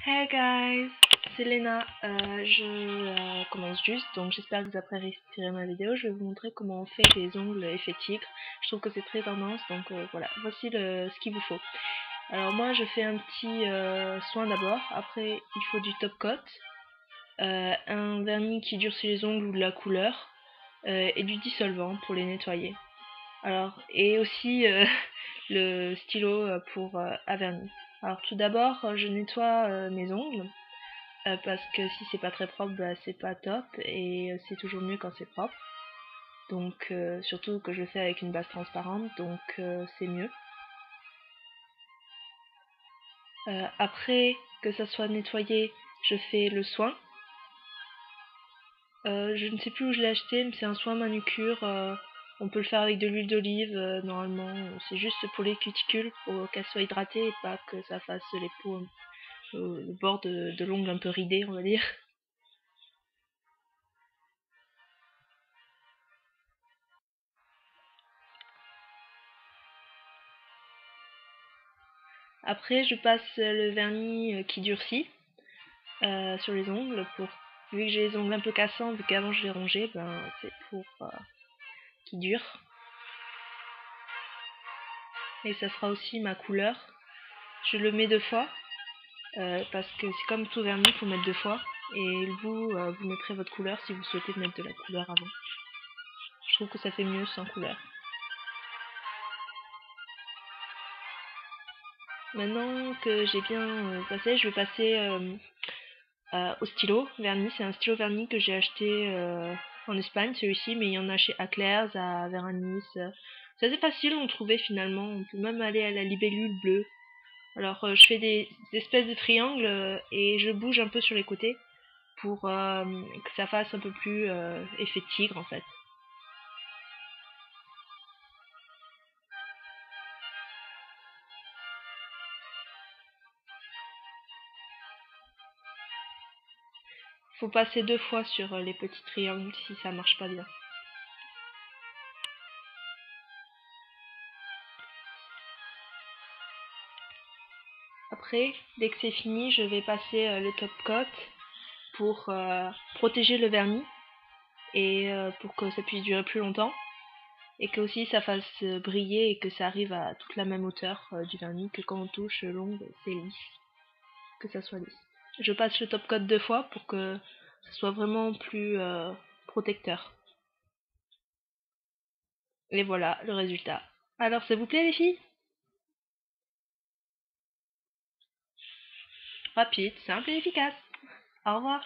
Hey guys, c'est Léna. Je commence juste, donc j'espère que vous apprécierez ma vidéo. Je vais vous montrer comment on fait des ongles effet tigre. Je trouve que c'est très tendance, donc voilà. Voici ce qu'il vous faut. Alors moi, je fais un petit soin d'abord. Après, il faut du top coat, un vernis qui durcit les ongles ou de la couleur, et du dissolvant pour les nettoyer. Alors, et aussi le stylo pour à vernis. Alors tout d'abord, je nettoie mes ongles. Parce que si c'est pas très propre, bah, c'est pas top, et c'est toujours mieux quand c'est propre. Donc surtout que je le fais avec une base transparente, donc c'est mieux. Après que ça soit nettoyé, je fais le soin. Je ne sais plus où je l'ai acheté, mais c'est un soin manucure. On peut le faire avec de l'huile d'olive, normalement. C'est juste pour les cuticules, pour qu'elles soient hydratées et pas que ça fasse les peaux, le bord de l'ongle un peu ridé, on va dire. Après, je passe le vernis qui durcit sur les ongles. Vu que j'ai les ongles un peu cassants, vu qu'avant je les rongeais, ben, c'est pour qu'ils durent. Et ça sera aussi ma couleur. Je le mets deux fois, parce que c'est comme tout vernis, il faut mettre deux fois. Et vous, vous mettrez votre couleur si vous souhaitez mettre de la couleur avant. Je trouve que ça fait mieux sans couleur. Maintenant que j'ai bien passé, je vais passer au stylo vernis. C'est un stylo vernis que j'ai acheté en Espagne, celui-ci, mais il y en a chez Aclairs, à Veranis. C'est assez facile d'en trouver finalement. On peut même aller à la libellule bleue. Alors je fais des espèces de triangles et je bouge un peu sur les côtés pour que ça fasse un peu plus effet tigre en fait. Faut passer deux fois sur les petits triangles si ça marche pas bien. Après, dès que c'est fini, je vais passer le top coat pour protéger le vernis et pour que ça puisse durer plus longtemps, et que aussi ça fasse briller et que ça arrive à toute la même hauteur du vernis, que quand on touche l'ongle c'est lisse, que ça soit lisse. Je passe le top coat deux fois pour que ça soit vraiment plus protecteur. Et voilà le résultat. Alors ça vous plaît les filles? Rapide, simple et efficace. Au revoir.